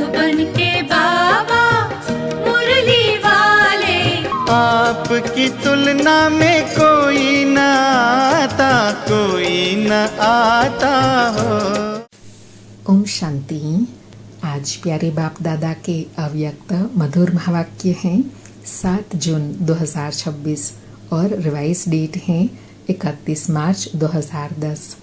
बनके बाबा मुरली वाले। आपकी तुलना में कोई न आता, कोई न आता हो। ओम शांति। आज प्यारे बाप दादा के अव्यक्त मधुर महावाक्य हैं 7 जून 2026 और रिवाइज डेट है 31 मार्च 2010।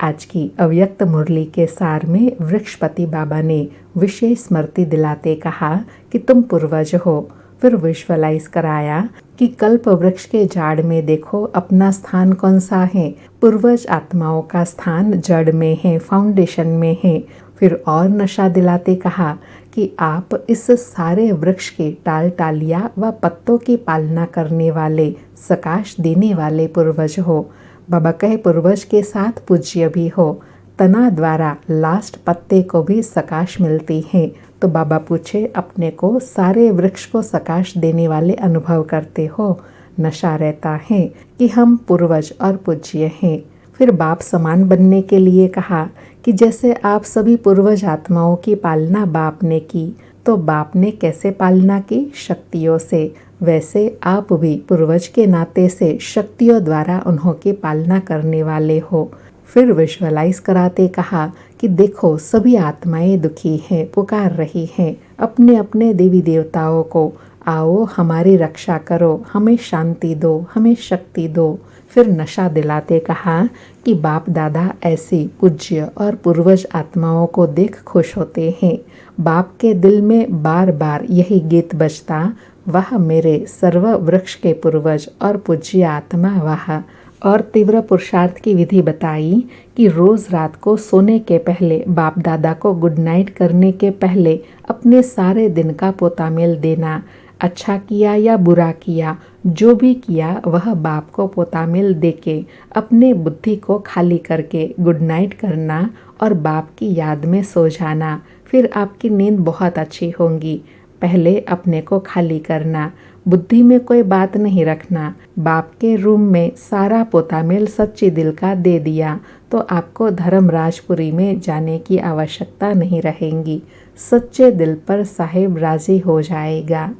आज की अव्यक्त मुरली के सार में वृक्षपति बाबा ने विशेष स्मृति दिलाते कहा कि तुम पूर्वज हो। फिर विजुअलाइज कराया कि कल्प वृक्ष के झाड़ में देखो अपना स्थान कौन सा है। पूर्वज आत्माओं का स्थान जड़ में है, फाउंडेशन में है। फिर और नशा दिलाते कहा कि आप इस सारे वृक्ष के टाल टालिया व पत्तों की पालना करने वाले, सकाश देने वाले पूर्वज हो। बाबा कहे पूर्वज के साथ पूज्य भी हो। तना द्वारा लास्ट पत्ते को भी सकाश मिलती है। तो बाबा पूछे अपने को सारे वृक्ष को सकाश देने वाले अनुभव करते हो। नशा रहता है कि हम पूर्वज और पूज्य हैं। फिर बाप समान बनने के लिए कहा कि जैसे आप सभी पूर्वज आत्माओं की पालना बाप ने की, तो बाप ने कैसे पालना की? शक्तियों से। वैसे आप भी पूर्वज के नाते से शक्तियों द्वारा उन्हों की पालना करने वाले हो। फिर विजुअलाइज कराते कहा कि देखो सभी आत्माएं दुखी हैं, पुकार रही हैं अपने अपने देवी देवताओं को, आओ हमारी रक्षा करो, हमें शांति दो, हमें शक्ति दो। फिर नशा दिलाते कहा कि बाप दादा ऐसी पूज्य और पूर्वज आत्माओं को देख खुश होते हैं। बाप के दिल में बार बार यही गीत बजता, वह मेरे सर्व वृक्ष के पूर्वज और पूज्य आत्मा वह। और तीव्र पुरुषार्थ की विधि बताई कि रोज रात को सोने के पहले, बाप दादा को गुड नाइट करने के पहले अपने सारे दिन का पोतामेल देना। अच्छा किया या बुरा किया, जो भी किया वह बाप को पोतामेल देके अपने बुद्धि को खाली करके गुड नाइट करना और बाप की याद में सो जाना। फिर आपकी नींद बहुत अच्छी होगी। पहले अपने को खाली करना, बुद्धि में कोई बात नहीं रखना। बाप के रूम में सारा पोतामेल सच्ची दिल का दे दिया तो आपको धर्मराजपुरी में जाने की आवश्यकता नहीं रहेगी। सच्चे दिल पर साहिब राजी हो जाएगा।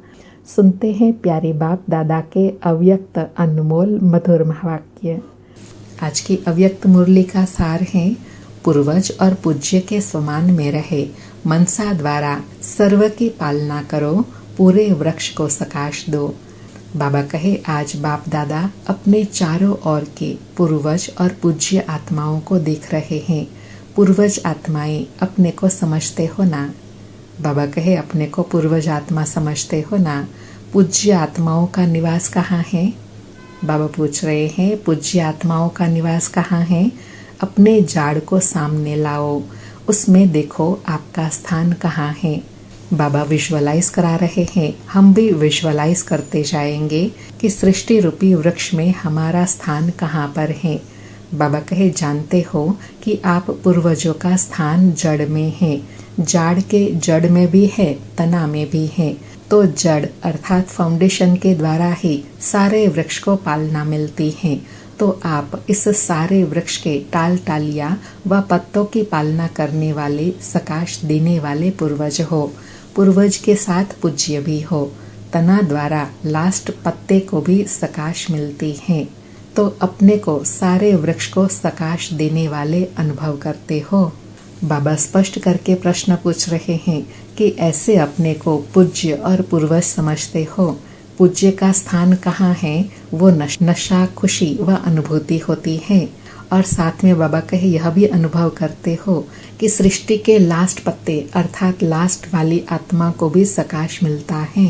सुनते हैं प्यारे बाप दादा के अव्यक्त अनमोल मधुर महावाक्य। आज की अव्यक्त मुरली का सार है, पूर्वज और पूज्य के समान में रहे, मनसा द्वारा सर्व की पालना करो, पूरे वृक्ष को सकाश दो। बाबा कहे आज बाप दादा अपने चारों ओर के पूर्वज और पूज्य आत्माओं को देख रहे हैं। पूर्वज आत्माएं अपने को समझते हो ना? बाबा कहे अपने को पूर्वज आत्मा समझते हो ना? पूज्य आत्माओं का निवास कहाँ है? बाबा पूछ रहे हैं पूज्य आत्माओं का निवास कहाँ है? अपने जाड़ को सामने लाओ, उसमें देखो आपका स्थान कहाँ है। बाबा विजुअलाइज करा रहे हैं, हम भी विजुअलाइज करते जाएंगे कि सृष्टि रूपी वृक्ष में हमारा स्थान कहाँ पर है। बाबा कहे जानते हो कि आप पूर्वजों का स्थान जड़ में है। जाड़ के जड़ में भी है, तना में भी है। तो जड़ अर्थात फाउंडेशन के द्वारा ही सारे वृक्ष को पालना मिलती है। तो आप इस सारे वृक्ष के टाल टालिया व पत्तों की पालना करने वाले, सकाश देने वाले पूर्वज हो। पूर्वज के साथ पूज्य भी हो। तना द्वारा लास्ट पत्ते को भी सकाश मिलती है। तो अपने को सारे वृक्ष को सकाश देने वाले अनुभव करते हो। बाबा स्पष्ट करके प्रश्न पूछ रहे हैं कि ऐसे अपने को पूज्य और पूर्वज समझते हो। पूज्य का स्थान कहाँ है? वो नशा, खुशी व अनुभूति होती है। और साथ में बाबा कहे यह भी अनुभव करते हो कि सृष्टि के लास्ट पत्ते अर्थात लास्ट वाली आत्मा को भी सकाश मिलता है।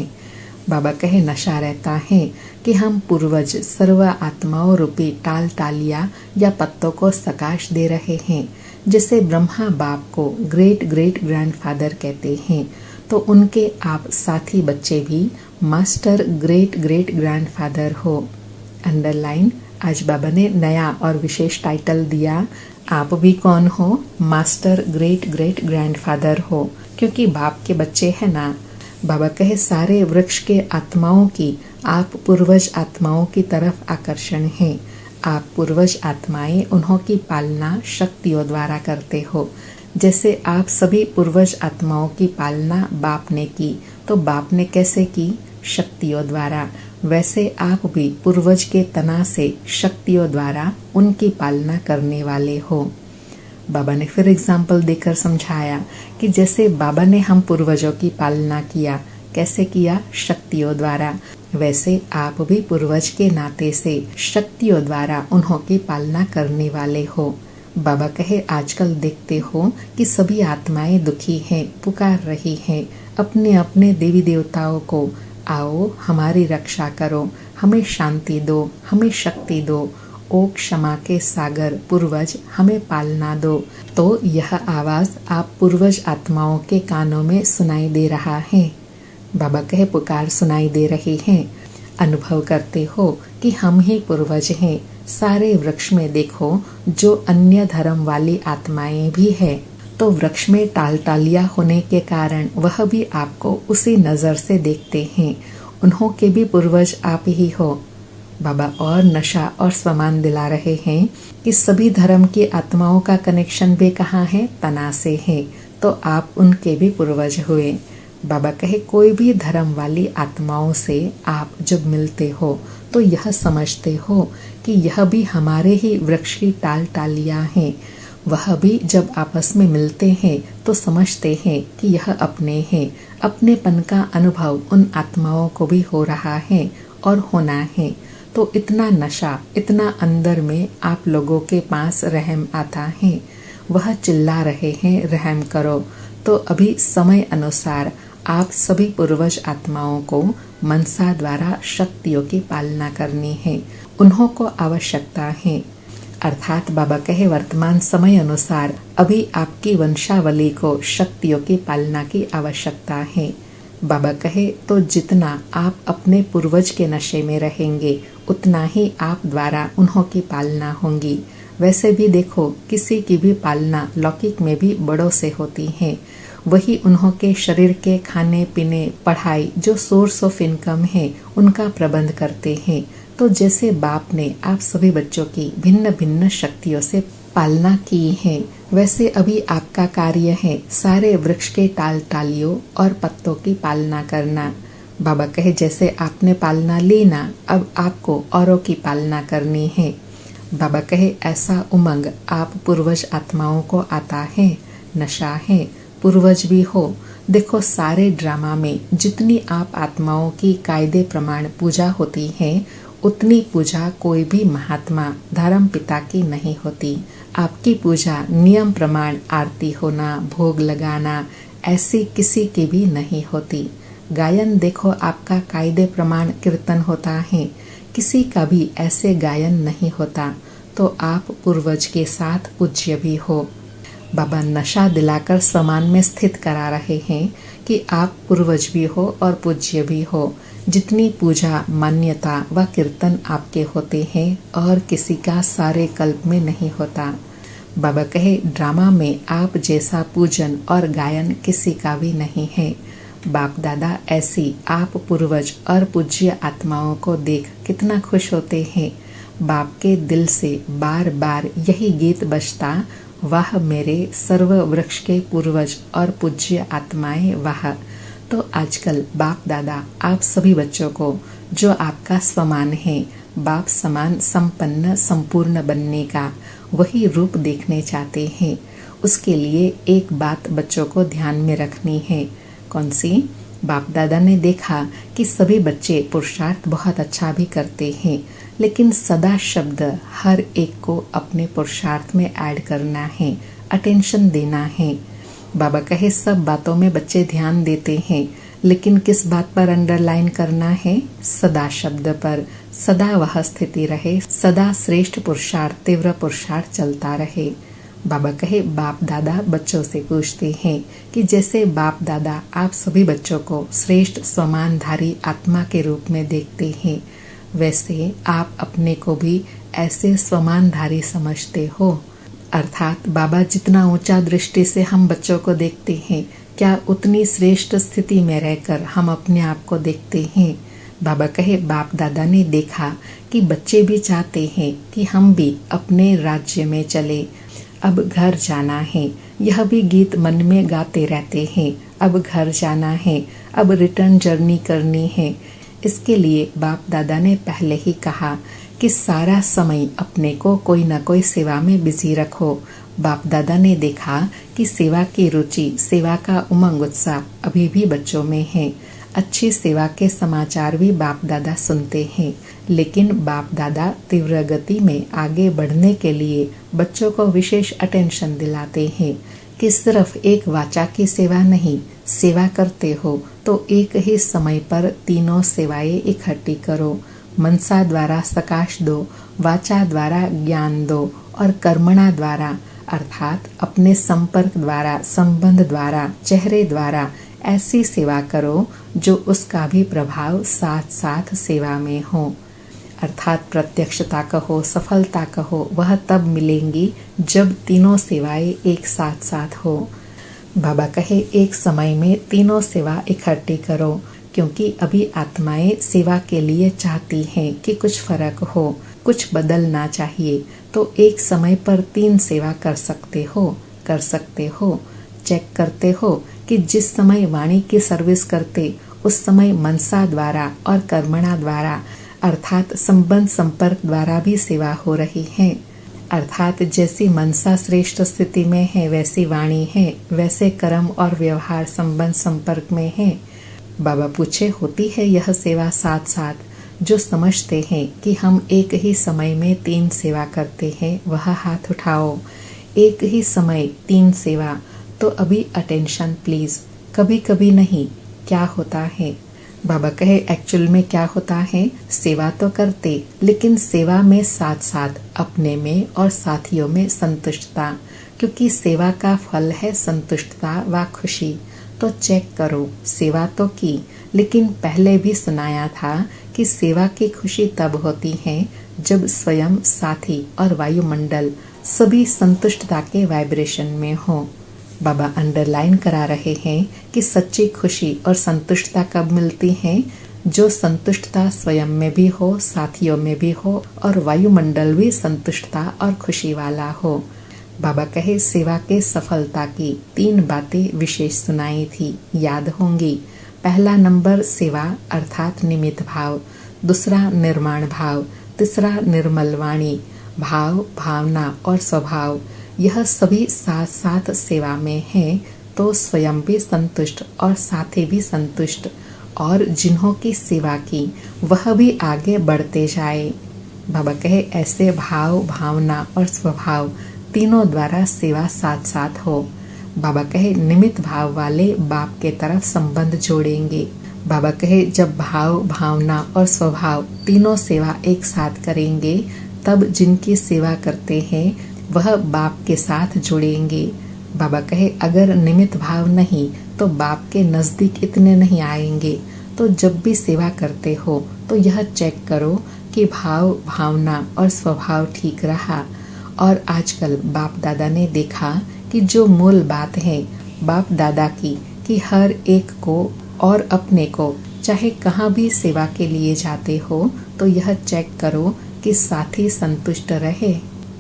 बाबा कहे नशा रहता है कि हम पूर्वज सर्व आत्माओं रूपी टाल टालिया या पत्तों को सकाश दे रहे हैं। जिसे ब्रह्मा बाप को ग्रेट ग्रेट ग्रैंडफादर कहते हैं, तो उनके आप साथी बच्चे भी मास्टर ग्रेट ग्रेट ग्रैंडफादर हो। अंडरलाइन आज बाबा ने नया और विशेष टाइटल दिया, आप भी कौन हो? मास्टर ग्रेट ग्रेट ग्रैंडफादर हो, क्योंकि बाप के बच्चे हैं ना। बाबा कहे सारे वृक्ष के आत्माओं की आप पूर्वज आत्माओं की तरफ आकर्षण हैं। आप पूर्वज आत्माएं उन्हों की पालना शक्तियों द्वारा करते हो। जैसे आप सभी पूर्वज आत्माओं की पालना बाप ने की, तो बाप ने कैसे की? शक्तियों द्वारा। वैसे आप भी पूर्वज के तना से शक्तियों द्वारा उनकी पालना करने वाले हो। बाबा ने फिर एग्जाम्पल देकर समझाया कि जैसे बाबा ने हम पूर्वजों की पालना किया, कैसे किया? शक्तियों द्वारा। वैसे आप भी पूर्वज के नाते से शक्तियों द्वारा उन्हों की पालना करने वाले हो। बाबा कहे आजकल देखते हो कि सभी आत्माएं दुखी हैं, पुकार रही हैं अपने अपने देवी देवताओं को, आओ हमारी रक्षा करो, हमें शांति दो, हमें शक्ति दो, ओ क्षमा के सागर पूर्वज हमें पालना दो। तो यह आवाज आप पूर्वज आत्माओं के कानों में सुनाई दे रहा है। बाबा कहे पुकार सुनाई दे रही है। अनुभव करते हो कि हम ही पूर्वज हैं। सारे वृक्ष में देखो जो अन्य धर्म वाली आत्माएं भी है, तो वृक्ष में टालियां होने के कारण वह भी आपको उसी नजर से देखते हैं। उन्हों के भी पूर्वज आप ही हो। बाबा और नशा और स्वमान दिला रहे हैं कि सभी धर्म की आत्माओं का कनेक्शन भी कहाँ है? तना से है। तो आप उनके भी पूर्वज हुए। बाबा कहे कोई भी धर्म वाली आत्माओं से आप जब मिलते हो तो यह समझते हो कि यह भी हमारे ही वृक्ष की टालियां हैं। वह भी जब आपस में मिलते हैं तो समझते हैं कि यह अपने हैं। अपनेपन का अनुभव उन आत्माओं को भी हो रहा है और होना है। तो इतना नशा, इतना अंदर में आप लोगों के पास रहम आता है। वह चिल्ला रहे हैं रहम करो। तो अभी समय अनुसार आप सभी पूर्वज आत्माओं को मनसा द्वारा शक्तियों की पालना करनी है। उन्हों को आवश्यकता है। अर्थात बाबा कहे वर्तमान समय अनुसार अभी आपकी वंशावली को शक्तियों की पालना की आवश्यकता है। बाबा कहे तो जितना आप अपने पूर्वज के नशे में रहेंगे उतना ही आप द्वारा उन्हों की पालना होंगी। वैसे भी देखो किसी की भी पालना लौकिक में भी बड़ों से होती है। वही उन्हों के शरीर के खाने पीने, पढ़ाई जो सोर्स ऑफ इनकम है उनका प्रबंध करते हैं। तो जैसे बाप ने आप सभी बच्चों की भिन्न भिन्न शक्तियों से पालना की है, वैसे अभी आपका कार्य है सारे वृक्ष के टालियों और पत्तों की पालना करना। बाबा कहे जैसे आपने पालना ली ना, अब आपको औरों की पालना करनी है। बाबा कहे ऐसा उमंग आप पूर्वज आत्माओं को आता है, नशा है, पूर्वज भी हो। देखो सारे ड्रामा में जितनी आप आत्माओं की कायदे प्रमाण पूजा होती है, उतनी पूजा कोई भी महात्मा धर्म पिता की नहीं होती। आपकी पूजा नियम प्रमाण आरती होना, भोग लगाना, ऐसी किसी की भी नहीं होती। गायन देखो आपका कायदे प्रमाण कीर्तन होता है, किसी का भी ऐसे गायन नहीं होता। तो आप पूर्वज के साथ पूज्य भी हो। बाबा नशा दिलाकर समान में स्थित करा रहे हैं कि आप पूर्वज भी हो और पूज्य भी हो। जितनी पूजा, मान्यता व कीर्तन आपके होते हैं और किसी का सारे कल्प में नहीं होता। बाबा कहे ड्रामा में आप जैसा पूजन और गायन किसी का भी नहीं है। बाप दादा ऐसी आप पूर्वज और पूज्य आत्माओं को देख कितना खुश होते हैं। बाप के दिल से बार बार यही गीत बजता, वाह मेरे सर्व वृक्ष के पूर्वज और पूज्य आत्माएं वाह। तो आजकल बाप दादा आप सभी बच्चों को जो आपका स्वमान है, बाप समान संपन्न संपूर्ण बनने का वही रूप देखने चाहते हैं। उसके लिए एक बात बच्चों को ध्यान में रखनी है। कौन सी? बाप दादा ने देखा कि सभी बच्चे पुरुषार्थ बहुत अच्छा भी करते हैं, लेकिन सदा शब्द हर एक को अपने पुरुषार्थ में ऐड करना है, अटेंशन देना है। बाबा कहे सब बातों में बच्चे ध्यान देते हैं, लेकिन किस बात पर अंडरलाइन करना है? सदा शब्द पर। सदा वह स्थिति रहे, सदा श्रेष्ठ पुरुषार्थ, तीव्र पुरुषार्थ चलता रहे। बाबा कहे बाप दादा बच्चों से पूछते हैं कि जैसे बाप दादा आप सभी बच्चों को श्रेष्ठ स्वमानधारी आत्मा के रूप में देखते हैं, वैसे आप अपने को भी ऐसे स्वमानधारी समझते हो। अर्थात बाबा जितना ऊंचा दृष्टि से हम बच्चों को देखते हैं, क्या उतनी श्रेष्ठ स्थिति में रहकर हम अपने आप को देखते हैं? बाबा कहे बाप दादा ने देखा कि बच्चे भी चाहते हैं कि हम भी अपने राज्य में चले। अब घर जाना है, यह भी गीत मन में गाते रहते हैं। अब घर जाना है, अब रिटर्न जर्नी करनी है। इसके लिए बाप दादा ने पहले ही कहा कि सारा समय अपने को कोई न कोई सेवा में बिजी रखो। बाप दादा ने देखा कि सेवा की रुचि, सेवा का उमंग उत्साह अभी भी बच्चों में है। अच्छी सेवा के समाचार भी बाप दादा सुनते हैं, लेकिन बाप दादा तीव्र गति में आगे बढ़ने के लिए बच्चों को विशेष अटेंशन दिलाते हैं कि सिर्फ एक वाचा की सेवा नहीं, सेवा करते हो तो एक ही समय पर तीनों सेवाएं इकट्ठी करो। मनसा द्वारा सकाश दो, वाचा द्वारा ज्ञान दो और कर्मणा द्वारा अर्थात अपने संपर्क द्वारा, संबंध द्वारा, चेहरे द्वारा ऐसी सेवा करो जो उसका भी प्रभाव साथ साथ सेवा में हो। अर्थात प्रत्यक्षता कहो, सफलता कहो, वह तब मिलेंगी जब तीनों सेवाएं एक साथ साथ हो। बाबा कहे एक समय में तीनों सेवा इकट्ठी करो, क्योंकि अभी आत्माएं सेवा के लिए चाहती हैं कि कुछ फर्क हो, कुछ बदलना चाहिए। तो एक समय पर 3 सेवा कर सकते हो। चेक करते हो कि जिस समय वाणी की सर्विस करते उस समय मनसा द्वारा और कर्मणा द्वारा अर्थात संबंध संपर्क द्वारा भी सेवा हो रही है। अर्थात जैसी मनसा श्रेष्ठ स्थिति में है वैसी वाणी है, वैसे कर्म और व्यवहार संबंध संपर्क में है। बाबा पूछे होती है यह सेवा साथ साथ? जो समझते हैं कि हम एक ही समय में 3 सेवा करते हैं वह हाथ उठाओ। एक ही समय 3 सेवा, तो अभी अटेंशन प्लीज। कभी कभी नहीं, क्या होता है? बाबा कहे एक्चुअल में क्या होता है, सेवा तो करते लेकिन सेवा में साथ साथ अपने में और साथियों में संतुष्टता, क्योंकि सेवा का फल है संतुष्टता व खुशी। तो चेक करो, सेवा तो की, लेकिन पहले भी सुनाया था कि सेवा की खुशी तब होती है जब स्वयं, साथी और वायुमंडल सभी संतुष्टता के वाइब्रेशन में हो। बाबा अंडरलाइन करा रहे हैं कि सच्ची खुशी और संतुष्टता कब मिलती है? जो संतुष्टता स्वयं में भी हो, साथियों में भी हो और वायुमंडल भी संतुष्टता और खुशी वाला हो। बाबा कहे सेवा के सफलता की 3 बातें विशेष सुनाई थी, याद होंगी। पहला नंबर सेवा अर्थात निमित्त भाव, दूसरा निर्माण भाव, तीसरा निर्मल वाणी, भाव, भावना और स्वभाव। यह सभी साथ साथ सेवा में हैं, तो स्वयं भी संतुष्ट और साथी भी संतुष्ट, और जिन्हों की सेवा की वह भी आगे बढ़ते जाए। बाबा कहे ऐसे भाव, भावना और स्वभाव तीनों द्वारा सेवा साथ साथ हो। बाबा कहे निमित्त भाव वाले बाप के तरफ संबंध जोड़ेंगे। बाबा कहे जब भाव, भावना और स्वभाव तीनों सेवा एक साथ करेंगे तब जिनकी सेवा करते हैं वह बाप के साथ जुड़ेंगे। बाबा कहे अगर निमित्त भाव नहीं तो बाप के नजदीक इतने नहीं आएंगे। तो जब भी सेवा करते हो तो यह चेक करो कि भाव, भावना और स्वभाव ठीक रहा। और आजकल बाप दादा ने देखा कि जो मूल बात है बाप दादा की कि हर एक को और अपने को चाहे कहाँ भी सेवा के लिए जाते हो तो यह चेक करो कि साथी संतुष्ट रहे।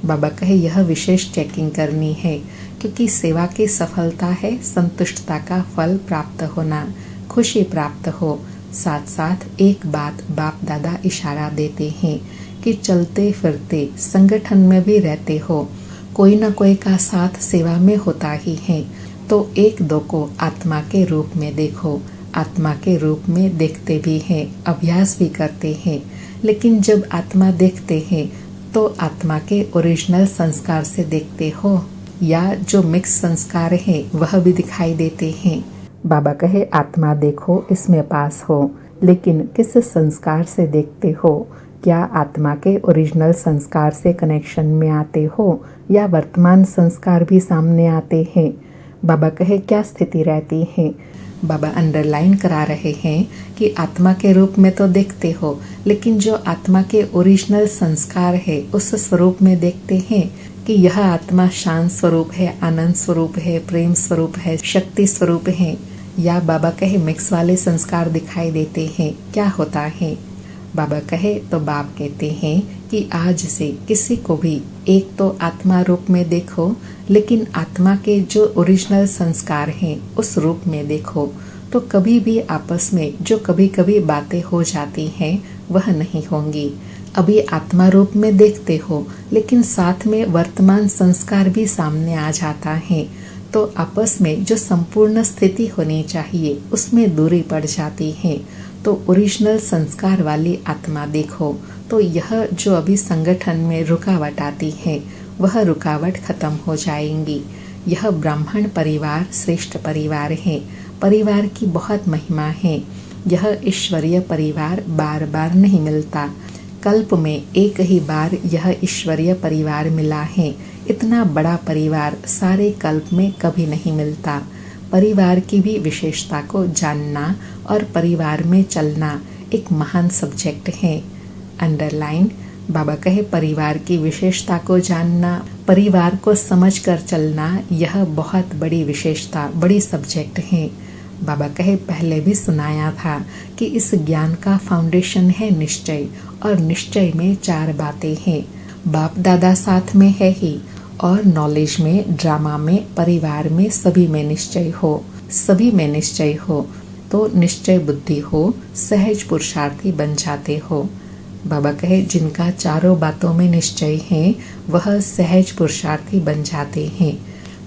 बाबा कहे यह विशेष चेकिंग करनी है, क्योंकि सेवा की सफलता है संतुष्टता का फल प्राप्त होना, खुशी प्राप्त हो। साथ साथ एक बात बाप दादा इशारा देते हैं कि चलते फिरते संगठन में भी रहते हो, कोई न कोई का साथ सेवा में होता ही है। तो एक दो को आत्मा के रूप में देखो, आत्मा के रूप में देखते भी हैं, अभ्यास भी करते हैं। लेकिन जब आत्मा देखते हैं तो आत्मा के ओरिजिनल संस्कार से देखते हो या जो मिक्स संस्कार है वह भी दिखाई देते हैं। बाबा कहे आत्मा देखो इसमें पास हो, लेकिन किस संस्कार से देखते हो? क्या आत्मा के ओरिजिनल संस्कार से कनेक्शन में आते हो या वर्तमान संस्कार भी सामने आते हैं? बाबा कहे क्या स्थिति रहती है? बाबा अंडरलाइन करा रहे हैं कि आत्मा के रूप में तो देखते हो, लेकिन जो आत्मा के ओरिजिनल संस्कार है उस स्वरूप में देखते हैं कि यह आत्मा शांत स्वरूप है, आनंद स्वरूप है, प्रेम स्वरूप है, शक्ति स्वरूप है, या बाबा कहे मिक्स वाले संस्कार दिखाई देते हैं? क्या होता है? बाबा कहे तो बाप कहते हैं कि आज से किसी को भी एक तो आत्मा रूप में देखो, लेकिन आत्मा के जो ओरिजिनल संस्कार हैं उस रूप में देखो। तो कभी भी आपस में जो कभी कभी बातें हो जाती हैं वह नहीं होंगी। अभी आत्मा रूप में देखते हो, लेकिन साथ में वर्तमान संस्कार भी सामने आ जाता है, तो आपस में जो संपूर्ण स्थिति होनी चाहिए उसमें दूरी पड़ जाती है। तो ओरिजिनल संस्कार वाली आत्मा देखो, तो यह जो अभी संगठन में रुकावट आती है वह रुकावट खत्म हो जाएंगी। यह ब्राह्मण परिवार श्रेष्ठ परिवार है, परिवार की बहुत महिमा है। यह ईश्वरीय परिवार बार बार नहीं मिलता, कल्प में एक ही बार यह ईश्वरीय परिवार मिला है। इतना बड़ा परिवार सारे कल्प में कभी नहीं मिलता। परिवार की भी विशेषता को जानना और परिवार में चलना एक महान सब्जेक्ट है। अंडरलाइन। बाबा कहे परिवार की विशेषता को जानना, परिवार को समझकर चलना, यह बहुत बड़ी विशेषता, बड़ी सब्जेक्ट है। बाबा कहे पहले भी सुनाया था कि इस ज्ञान का फाउंडेशन है निश्चय, और निश्चय में 4 बातें हैं। बाप दादा साथ में है ही, और नॉलेज में, ड्रामा में, परिवार में, सभी में निश्चय हो। सभी में निश्चय हो तो निश्चय बुद्धि हो, सहज पुरुषार्थी बन जाते हो। बाबा कहे जिनका 4 बातों में निश्चय है वह सहज पुरुषार्थी बन जाते हैं।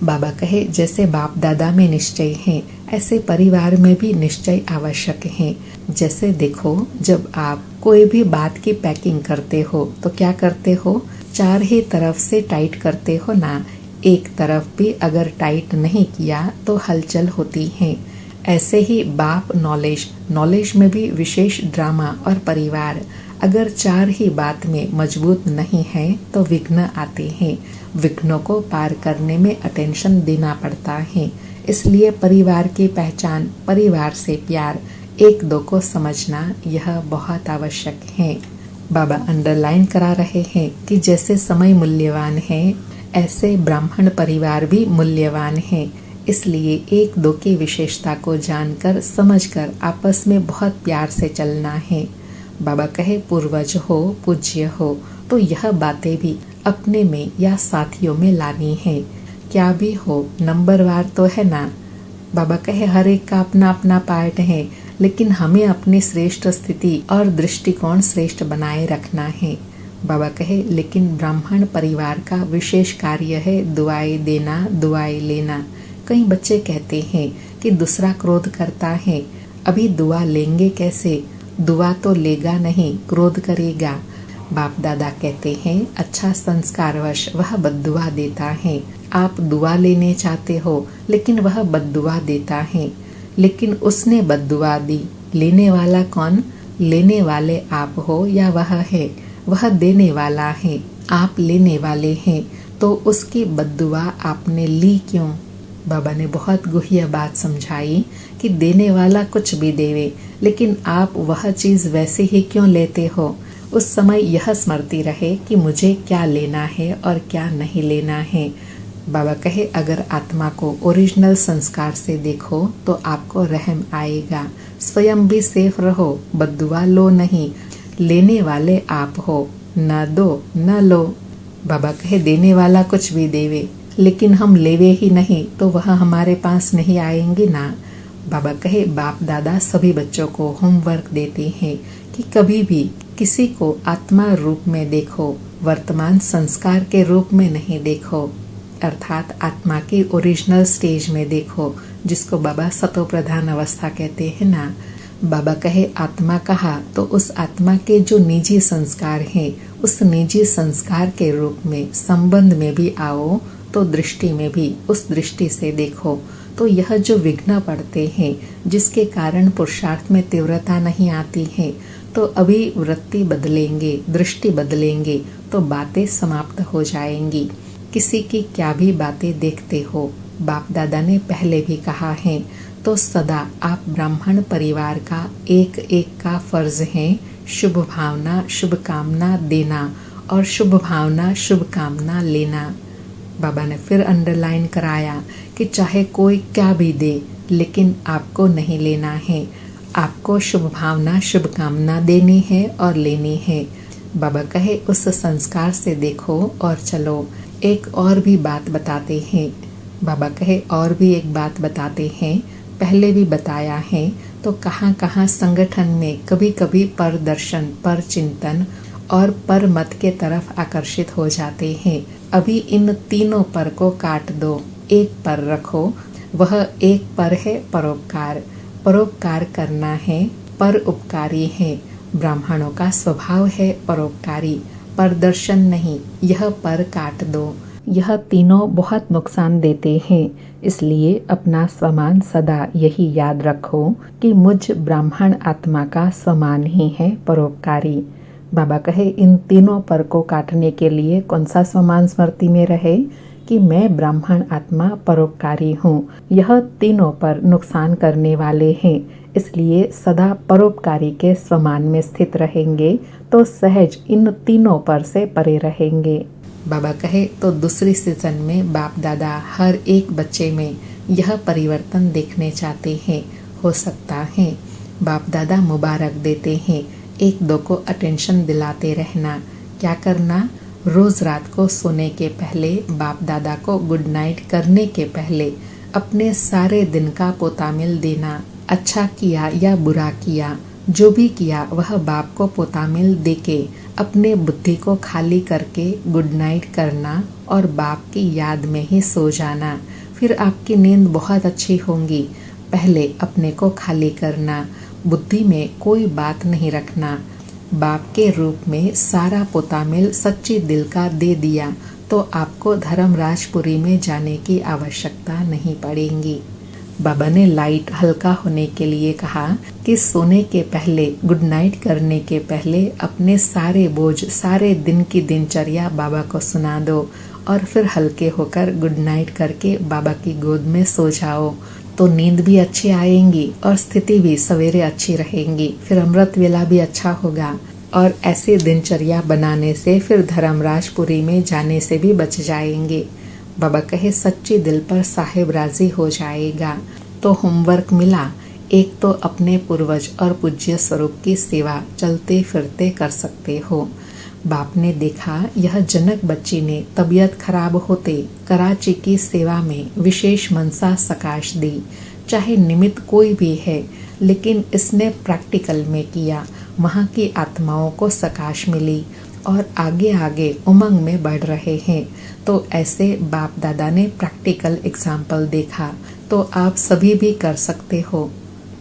बाबा कहे जैसे बाप दादा में निश्चय है, ऐसे परिवार में भी निश्चय आवश्यक है। जैसे देखो, जब आप कोई भी बात की पैकिंग करते हो तो क्या करते हो, 4 ही तरफ से टाइट करते हो ना। एक तरफ भी अगर टाइट नहीं किया तो हलचल होती है। ऐसे ही बाप नॉलेज में भी विशेष ड्रामा और परिवार, अगर 4 ही बात में मजबूत नहीं है तो विघ्न आते हैं। विघ्नों को पार करने में अटेंशन देना पड़ता है। इसलिए परिवार की पहचान, परिवार से प्यार, एक दो को समझना, यह बहुत आवश्यक है। बाबा अंडरलाइन करा रहे हैं कि जैसे समय मूल्यवान है, ऐसे ब्राह्मण परिवार भी मूल्यवान है। इसलिए एक दो की विशेषता को जानकर समझकर आपस में बहुत प्यार से चलना है। बाबा कहे पूर्वज हो, पूज्य हो, तो यह बातें भी अपने में या साथियों में लानी है। क्या भी हो, नंबरवार तो है ना। बाबा कहे हर एक का अपना अपना पार्ट है, लेकिन हमें अपनी श्रेष्ठ स्थिति और दृष्टिकोण श्रेष्ठ बनाए रखना है। बाबा कहे लेकिन ब्राह्मण परिवार का विशेष कार्य है दुआएं देना, दुआएं लेना। कई बच्चे कहते हैं कि दूसरा क्रोध करता है, अभी दुआ लेंगे कैसे, दुआ तो लेगा नहीं, क्रोध करेगा। बाप दादा कहते हैं अच्छा संस्कारवश वह बद्दुआ देता है। आप दुआ लेने चाहते हो, लेकिन वह बद्दुआ देता है। लेकिन उसने बद्दुआ दी, लेने वाला कौन? लेने वाले आप हो या वह है? वह देने वाला है, आप लेने वाले हैं, तो उसकी बद्दुआ आपने ली क्यों? बाबा ने बहुत गुह्य बात समझाई कि देने वाला कुछ भी देवे, लेकिन आप वह चीज वैसे ही क्यों लेते हो। उस समय यह स्मृति रहे कि मुझे क्या लेना है और क्या नहीं लेना है। बाबा कहे अगर आत्मा को ओरिजिनल संस्कार से देखो तो आपको रहम आएगा। स्वयं भी सेफ रहो, बद्दुआ लो नहीं, लेने वाले आप हो, न दो न लो। बाबा कहे देने वाला कुछ भी देवे, लेकिन हम लेवे ही नहीं तो वह हमारे पास नहीं आएंगे ना। बाबा कहे बाप दादा सभी बच्चों को होमवर्क देते हैं कि कभी भी किसी को आत्मा रूप में देखो, वर्तमान संस्कार के रूप में नहीं देखो, अर्थात आत्मा की ओरिजिनल स्टेज में देखो, जिसको बाबा सतो प्रधान अवस्था कहते हैं ना। बाबा कहे आत्मा कहा तो उस आत्मा के जो निजी संस्कार हैं, उस निजी संस्कार के रूप में संबंध में भी आओ, तो दृष्टि में भी उस दृष्टि से देखो। तो यह जो विघ्न पड़ते हैं, जिसके कारण पुरुषार्थ में तीव्रता नहीं आती है, तो अभी वृत्ति बदलेंगे, दृष्टि बदलेंगे तो बातें समाप्त हो जाएंगी। किसी की क्या भी बातें देखते हो, बाप दादा ने पहले भी कहा है, तो सदा आप ब्राह्मण परिवार का एक एक का फर्ज है शुभ भावना शुभ कामना देना और शुभ भावना शुभ कामना लेना। बाबा ने फिर अंडरलाइन कराया कि चाहे कोई क्या भी दे, लेकिन आपको नहीं लेना है। आपको शुभ भावना शुभकामना देनी है और लेनी है। बाबा कहे उस संस्कार से देखो और चलो। एक और भी बात बताते हैं। बाबा कहे और भी एक बात बताते हैं, पहले भी बताया है। तो कहाँ कहाँ संगठन में कभी कभी पर दर्शन, पर चिंतन और पर मत के तरफ आकर्षित हो जाते हैं। अभी इन तीनों पर को काट दो, एक पर रखो। वह एक पर है परोपकार। परोपकार करना है, पर उपकारी है। ब्राह्मणों का स्वभाव है परोपकारी, पर दर्शन नहीं। यह पर काट दो। यह तीनों बहुत नुकसान देते हैं। इसलिए अपना स्वमान सदा यही याद रखो कि मुझ ब्राह्मण आत्मा का स्वमान ही है परोपकारी। बाबा कहे इन तीनों पर को काटने के लिए कौन सा स्वमान स्मृति में रहे कि मैं ब्राह्मण आत्मा परोपकारी हूँ। यह तीनों पर नुकसान करने वाले हैं। इसलिए सदा परोपकारी के स्वमान में स्थित रहेंगे तो सहज इन तीनों पर से परे रहेंगे। बाबा कहे तो दूसरी सीजन में बाप दादा हर एक बच्चे में यह परिवर्तन देखने चाहते हैं। हो सकता है बाप दादा मुबारक देते हैं, एक दो को अटेंशन दिलाते रहना। क्या करना? रोज रात को सोने के पहले बाप दादा को गुड नाइट करने के पहले अपने सारे दिन का पोतामिल देना। अच्छा किया या बुरा किया, जो भी किया वह बाप को पोतामिल देके अपने बुद्धि को खाली करके गुड नाइट करना और बाप की याद में ही सो जाना। फिर आपकी नींद बहुत अच्छी होगी। पहले अपने को खाली करना, बुद्धि में कोई बात नहीं रखना। बाप के रूप में सारा पोतामिल सच्ची दिल का दे दिया तो आपको धर्मराजपुरी में जाने की आवश्यकता नहीं पड़ेगी। बाबा ने लाइट हल्का होने के लिए कहा कि सोने के पहले, गुड नाइट करने के पहले अपने सारे बोझ, सारे दिन की दिनचर्या बाबा को सुना दो और फिर हल्के होकर गुड नाइट करके बाबा की गोद में सो जाओ। तो नींद भी अच्छी आएंगी और स्थिति भी सवेरे अच्छी रहेंगी। फिर अमृत वेला भी अच्छा होगा और ऐसी दिनचर्या बनाने से फिर धर्मराजपुरी में जाने से भी बच जाएंगे। बाबा कहे सच्ची दिल पर साहिब राजी हो जाएगा। तो होमवर्क मिला, एक तो अपने पूर्वज और पूज्य स्वरूप की सेवा चलते फिरते कर सकते हो। बाप ने देखा यह जनक बच्ची ने तबीयत खराब होते कराची की सेवा में विशेष मनसा सकाश दी। चाहे निमित्त कोई भी है, लेकिन इसने प्रैक्टिकल में किया। वहाँ की आत्माओं को सकाश मिली और आगे आगे उमंग में बढ़ रहे हैं। तो ऐसे बाप दादा ने प्रैक्टिकल एग्जाम्पल देखा। तो आप सभी भी कर सकते हो।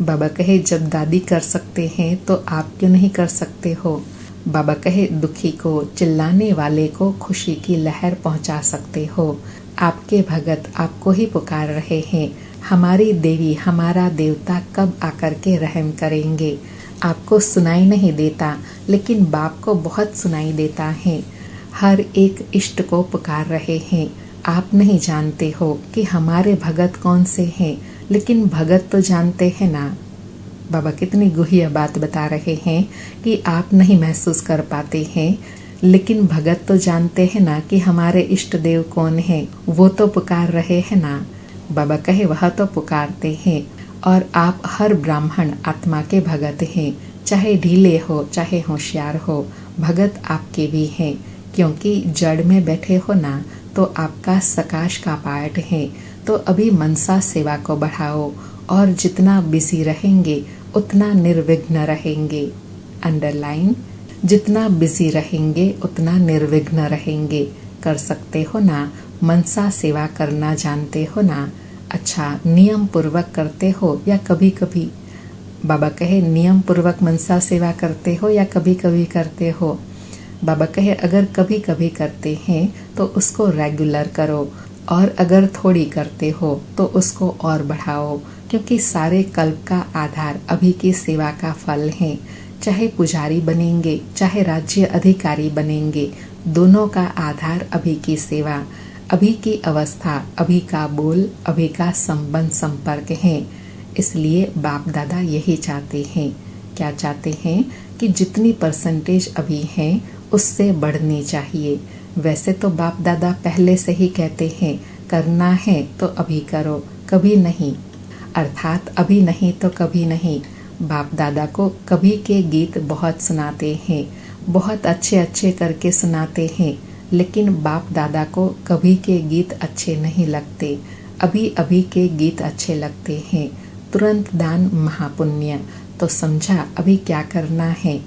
बाबा कहे जब दादी कर सकते हैं तो आप क्यों नहीं कर सकते हो। बाबा कहे दुखी को, चिल्लाने वाले को खुशी की लहर पहुंचा सकते हो। आपके भगत आपको ही पुकार रहे हैं, हमारी देवी, हमारा देवता कब आकर के रहम करेंगे। आपको सुनाई नहीं देता, लेकिन बाप को बहुत सुनाई देता है। हर एक इष्ट को पुकार रहे हैं। आप नहीं जानते हो कि हमारे भगत कौन से हैं, लेकिन भगत तो जानते हैं ना। बाबा कितनी गुह्य बात बता रहे हैं कि आप नहीं महसूस कर पाते हैं, लेकिन भगत तो जानते हैं ना कि हमारे इष्ट देव कौन हैं। वो तो पुकार रहे हैं ना। बाबा कहे वह तो पुकारते हैं और आप हर ब्राह्मण आत्मा के भगत हैं। चाहे ढीले हो, चाहे होशियार हो, भगत आपके भी हैं। क्योंकि जड़ में बैठे हो ना, तो आपका सकाश का पार्ट है। तो अभी मनसा सेवा को बढ़ाओ और जितना बिजी रहेंगे उतना निर्विघ्न रहेंगे। अंडरलाइन, जितना बिजी रहेंगे उतना निर्विघ्न रहेंगे। कर सकते हो ना, मनसा सेवा करना जानते हो ना। अच्छा, नियम पूर्वक करते हो या कभी कभी। बाबा कहे नियम पूर्वक मनसा सेवा करते हो या कभी कभी करते हो। बाबा कहे अगर कभी कभी करते हैं तो उसको रेगुलर करो, और अगर थोड़ी करते हो तो उसको और बढ़ाओ। क्योंकि सारे कल्प का आधार अभी की सेवा का फल है। चाहे पुजारी बनेंगे, चाहे राज्य अधिकारी बनेंगे, दोनों का आधार अभी की सेवा, अभी की अवस्था, अभी का बोल, अभी का संबंध संपर्क है। इसलिए बाप दादा यही चाहते हैं। क्या चाहते हैं कि जितनी परसेंटेज अभी है उससे बढ़नी चाहिए। वैसे तो बाप दादा पहले से ही कहते हैं करना है तो अभी करो, कभी नहीं। अर्थात अभी नहीं तो कभी नहीं। बाप दादा को कभी के गीत बहुत सुनाते हैं, बहुत अच्छे अच्छे करके सुनाते हैं, लेकिन बाप दादा को कभी के गीत अच्छे नहीं लगते, अभी अभी के गीत अच्छे लगते हैं। तुरंत दान महापुण्य, तो समझा अभी क्या करना है।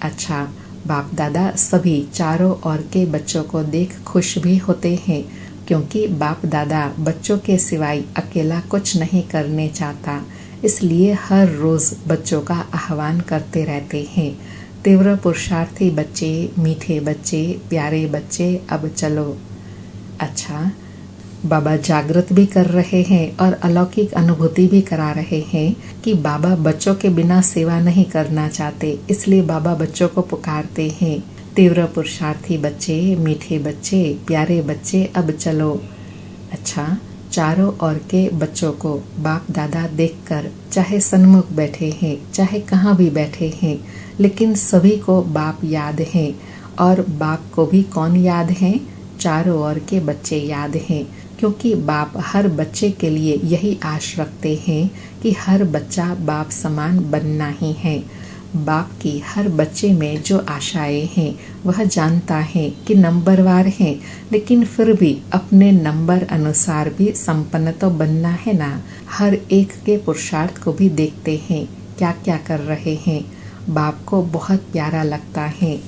अच्छा, बाप दादा सभी चारों ओर के बच्चों को देख खुश भी होते हैं, क्योंकि बाप दादा बच्चों के सिवाय अकेला कुछ नहीं करने चाहता, इसलिए हर रोज बच्चों का आह्वान करते रहते हैं। तीव्र पुरुषार्थी बच्चे, मीठे बच्चे, प्यारे बच्चे, अब चलो। अच्छा, बाबा जागृत भी कर रहे हैं और अलौकिक अनुभूति भी करा रहे हैं कि बाबा बच्चों के बिना सेवा नहीं करना चाहते, इसलिए बाबा बच्चों को पुकारते हैं। तीव्र पुरुषार्थी बच्चे, मीठे बच्चे, प्यारे बच्चे, अब चलो। अच्छा, चारों ओर के बच्चों को बाप दादा देखकर, चाहे सन्मुख बैठे हैं, चाहे कहाँ भी बैठे हैं, लेकिन सभी को बाप याद हैं। और बाप को भी कौन याद है? चारों ओर के बच्चे याद हैं, क्योंकि बाप हर बच्चे के लिए यही आश रखते हैं कि हर बच्चा बाप समान बनना ही है। बाप की हर बच्चे में जो आशाएं हैं वह जानता है कि नंबरवार हैं, लेकिन फिर भी अपने नंबर अनुसार भी संपन्न तो बनना है ना। हर एक के पुरुषार्थ को भी देखते हैं, क्या क्या कर रहे हैं। बाप को बहुत प्यारा लगता है।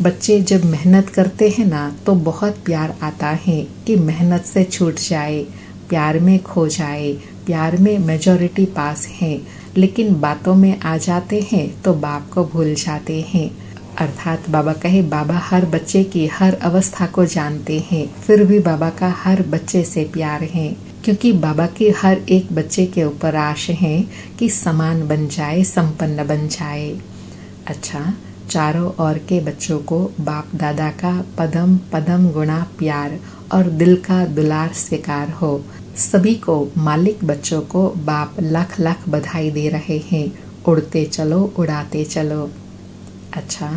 बच्चे जब मेहनत करते हैं ना तो बहुत प्यार आता है कि मेहनत से छूट जाए, प्यार में खो जाए, प्यार में मेजॉरिटी पास है, लेकिन बातों में आ जाते हैं तो बाप को भूल जाते हैं। अर्थात बाबा कहे, बाबा हर बच्चे की हर अवस्था को जानते हैं, फिर भी बाबा का हर बच्चे से प्यार है, क्योंकि बाबा की हर एक बच्चे के ऊपर आश है कि समान बन जाए, संपन्न बन जाए। अच्छा, चारों ओर के बच्चों को बाप दादा का पदम पदम गुणा प्यार और दिल का दुलार स्वीकार हो। सभी को, मालिक बच्चों को बाप लाख लाख बधाई दे रहे हैं। उड़ते चलो, उड़ाते चलो। अच्छा,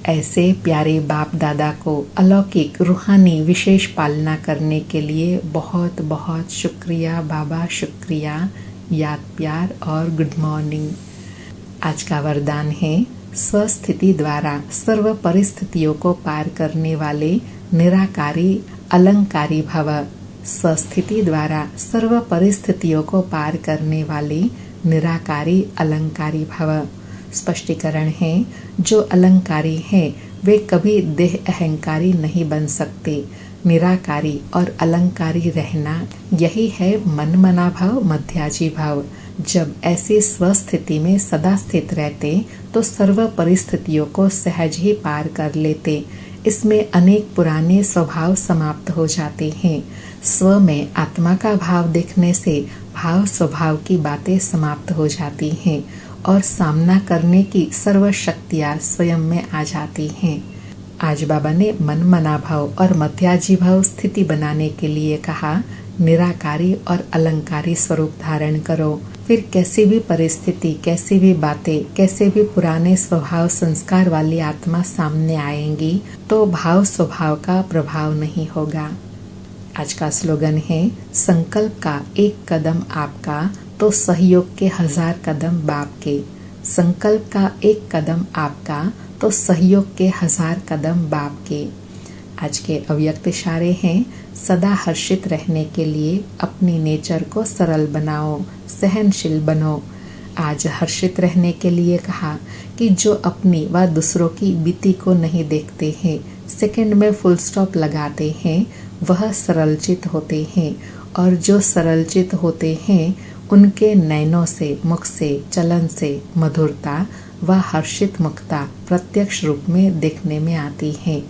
ऐसे प्यारे बाप दादा को अलौकिक रूहानी विशेष पालना करने के लिए बहुत बहुत शुक्रिया बाबा, शुक्रिया, याद प्यार और गुड मॉर्निंग। आज का वरदान है, स्वस्थिति द्वारा सर्व परिस्थितियों को पार करने वाले निराकारी अलंकारी भव। स्वस्थिति द्वारा सर्व परिस्थितियों को पार करने वाले निराकारी अलंकारी भव। स्पष्टीकरण है, जो अलंकारी हैं वे कभी देह अहंकारी नहीं बन सकते। निराकारी और अलंकारी रहना यही है मन मना भाव, मध्याजी भाव। जब ऐसी स्वस्थिति में सदा स्थित रहते तो सर्व परिस्थितियों को सहज ही पार कर लेते। इसमें अनेक पुराने स्वभाव समाप्त हो जाते हैं। स्व में आत्मा का भाव देखने से भाव स्वभाव की बातें समाप्त हो जाती हैं और सामना करने की सर्व शक्तियाँ स्वयं में आ जाती हैं। आज बाबा ने मन मना भाव और मध्याजी भाव स्थिति बनाने के लिए कहा, निराकारी और अलंकारी स्वरूप धारण करो। फिर कैसी भी परिस्थिति, कैसी भी बातें, कैसे भी पुराने स्वभाव संस्कार वाली आत्मा सामने आएंगी तो भाव स्वभाव का प्रभाव नहीं होगा। आज का स्लोगन है, संकल्प का एक कदम आपका तो सहयोग के 1000 कदम बाप के। संकल्प का एक कदम आपका तो सहयोग के 1000 कदम बाप के। आज के अव्यक्त इशारे हैं, सदा हर्षित रहने के लिए अपनी नेचर को सरल बनाओ, सहनशील बनो। आज हर्षित रहने के लिए कहा कि जो अपनी व दूसरों की बीती को नहीं देखते हैं, सेकंड में फुल स्टॉप लगाते हैं, वह सरलचित होते हैं। और जो सरलचित होते हैं उनके नयनों से, मुख से, चलन से मधुरता व हर्षित मुखता प्रत्यक्ष रूप में देखने में आती है।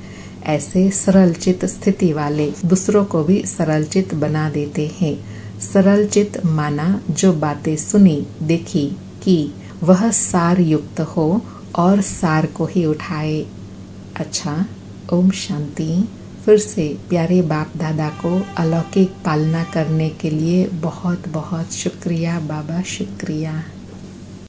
ऐसे सरलचित स्थिति वाले दूसरों को भी सरलचित बना देते हैं। सरलचित माना जो बातें सुनी, देखी, की, वह सार युक्त हो और सार को ही उठाए। अच्छा, ओम शांति। फिर से प्यारे बाप दादा को अलौकिक पालना करने के लिए बहुत बहुत शुक्रिया बाबा, शुक्रिया।